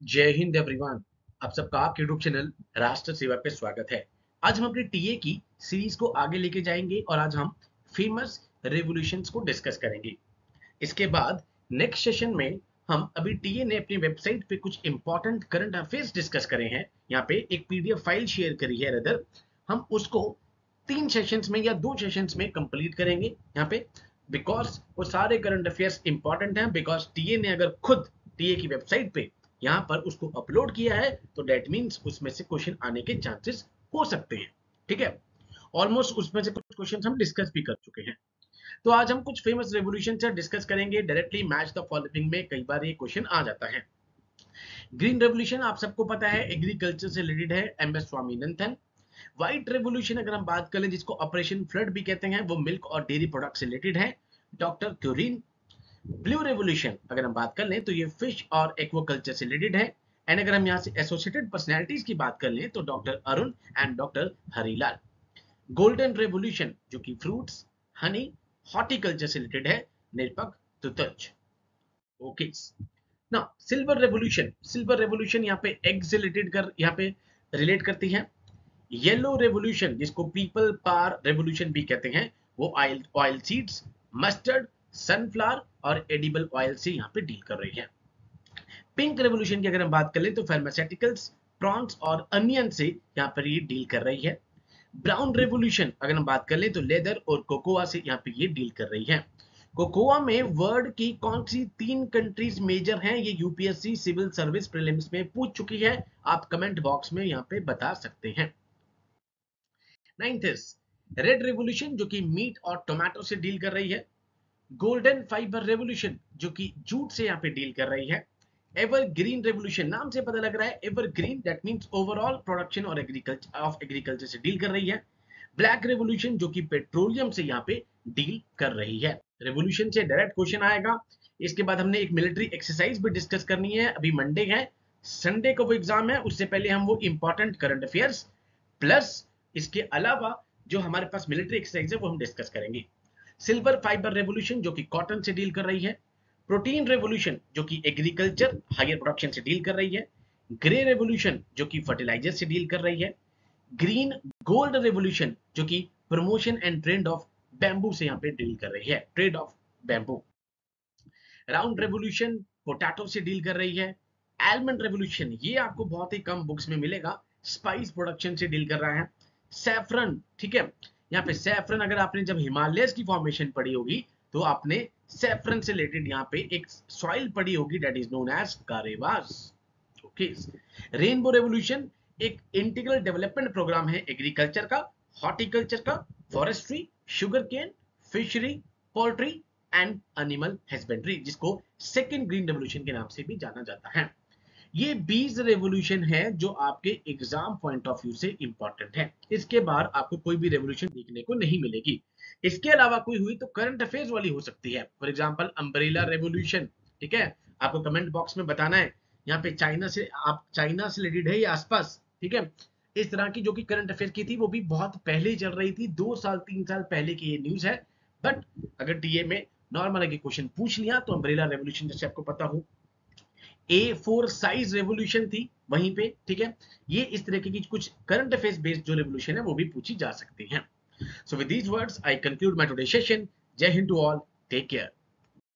जय हिंद एवरीवन। आप सबका आपके यूट्यूब चैनल राष्ट्र सेवा पे स्वागत है। आज हम अपने टीए की सीरीज को आगे लेके जाएंगे और आज हम फेमस रेवोल्यूशंस को डिस्कस करेंगे। इसके बाद नेक्स्ट सेशन में हम अभी टीए ने अपनी वेबसाइट पे कुछ इंपॉर्टेंट करंट अफेयर्स डिस्कस करे हैं। यहाँ पे एक पीडीएफ फाइल शेयर करी है रदर, हम उसको 3 सेशंस में या 2 सेशंस में कंप्लीट करेंगे यहाँ पे, बिकॉज वो सारे करंट अफेयर्स इंपॉर्टेंट हैं। बिकॉज टीए ने अगर खुद टीए की वेबसाइट पे यहाँ पर उसको अपलोड किया है तो डेट मीन्स उसमें से क्वेश्चन आने के चांसेस हो सकते हैं। ठीक है, ऑलमोस्ट उसमें से कुछ क्वेश्चन हम डिस्कस भी कर चुके हैं। तो आज हम कुछ फेमस रेवोल्यूशन से डिस्कस करेंगे। डायरेक्टली मैच द फॉलोइंग में कई बार ये क्वेश्चन आ जाता है। ग्रीन रेवोल्यूशन आप सबको पता है एग्रीकल्चर से रिलेटेड है, एमएस स्वामीनाथन। व्हाइट रेवोल्यूशन अगर हम बात करें जिसको ऑपरेशन फ्लड भी कहते हैं, वो मिल्क और डेयरी प्रोडक्ट से रिलेटेड है, डॉक्टर क्यूरिन। ब्लू रेवोल्यूशन अगर हम बात कर लें तो ये फिश और एक्वाकल्चर से रिलेटेड है। एंड अगर हम यहाँ से एसोसिएटेड पर्सनैलिटीज की बात कर लें तो doctor Arun and doctor Harilal. Golden revolution जो कि फ्रूट्स, हनी, हॉर्टिकल्चर से रिलेटेड है, निरपक तुतज। ओके ना। सिल्वर रेवोल्यूशन यहाँ पे एग से रिलेटेड कर यहाँ पे रिलेट करती है। येलो रेवोल्यूशन जिसको पीपल पावर रेवोल्यूशन भी कहते हैं, वो oil oil seeds, mustard, sunflower और एडिबल ऑयल से यहाँ पे डील कर रही है। पिंक रेवोल्यूशन की अगर हम बात कर लें तो फार्मास्यूटिकल्स, प्रॉन्स और अनियन से यहाँ पर ये डील कर रही है। ब्राउन रेवोल्यूशन अगर हम बात कर लें तो लेदर और कोकोआ से यहाँ पे ये डील कर रही है। कोकोआ में वर्ल्ड की कौन सी 3 कंट्रीज मेजर हैं, ये यूपीएससी सिविल सर्विस प्रीलिम्स में पूछ चुकी है। आप कमेंट बॉक्स में यहाँ पे बता सकते हैं। 9th इज रेड रेवोल्यूशन जो कि मीट और टोमेटो से डील कर रही है। गोल्डन फाइबर रेवोल्यूशन जो कि जूट से यहाँ पे डील कर रही है। एवरग्रीन रेवोल्यूशन नाम से पता लग रहा है, evergreen that means overall production और एग्रीकल्चर से डील कर रही है। ब्लैक रेवोल्यूशन जो कि पेट्रोलियम से यहाँ पे डील कर रही है। रेवोल्यूशन से डायरेक्ट क्वेश्चन आएगा। इसके बाद हमने एक मिलिट्री एक्सरसाइज भी डिस्कस करनी है। अभी मंडे है, संडे को वो एग्जाम है, उससे पहले हम वो इंपॉर्टेंट करंट अफेयर्स प्लस इसके अलावा जो हमारे पास मिलिट्री एक्सरसाइज है वो हम डिस्कस करेंगे। सिल्वर फाइबर रेवोल्यूशन जो कि कॉटन से डील कर रही है। प्रोटीन रेवोल्यूशन जो कि एग्रीकल्चर हायर प्रोडक्शन से डील कर रही है। ग्रे रेवोल्यूशन जो कि फर्टिलाइजर से डील कर रही है। ग्रीन गोल्ड रेवोल्यूशन जो कि promotion and trend of bamboo से यहाँ पे डील कर रही है, trade off bamboo. Round revolution potato से डील कर रही है। आलमंड रेवोल्यूशन ये आपको बहुत ही कम बुक्स में मिलेगा, स्पाइस प्रोडक्शन से डील कर रहा है। सैफरन, ठीक है, यहाँ पे सैफरन अगर आपने जब हिमालयस की फॉर्मेशन पढ़ी होगी तो आपने सैफरन से रिलेटेड यहाँ पे एक सॉइल पढ़ी होगी that is known as karewas. Okay. Rainbow revolution एक इंटीग्रल डेवलपमेंट प्रोग्राम है एग्रीकल्चर का, हॉर्टिकल्चर का, forestry, sugar cane, fishery, poultry and animal husbandry, जिसको सेकेंड ग्रीन रेवोल्यूशन के नाम से भी जाना जाता है। ये 20 रेवोल्यूशन है जो आपके एग्जाम पॉइंट ऑफ व्यू से इंपॉर्टेंट है। इसके बाद आपको कोई भी रेवोल्यूशन देखने को नहीं मिलेगी। इसके अलावा कोई हुई तो करंट अफेयर्स वाली हो सकती है, फॉर एग्जांपल अम्ब्रेला रेवोल्यूशन। ठीक है, आपको कमेंट बॉक्स में बताना है यहाँ पे चाइना से, आप चाइना से रिलेटेड है या आसपास। ठीक है, इस तरह की जो कि करंट अफेयर की थी वो भी बहुत पहले ही चल रही थी, 2 साल 3 साल पहले की ये न्यूज है। बट अगर टीए में नॉर्मल के क्वेश्चन पूछ लिया तो अम्ब्रेला रेवोल्यूशन जैसे आपको पता हो, A4 साइज रेवोल्यूशन थी वहीं पे। ठीक है, ये इस तरीके की कुछ करंट अफेयर्स बेस्ड जो रेवोल्यूशन है वो भी पूछी जा सकती हैं। So with these words I conclude my today session. जय हिंद टू ऑल, टेक केयर।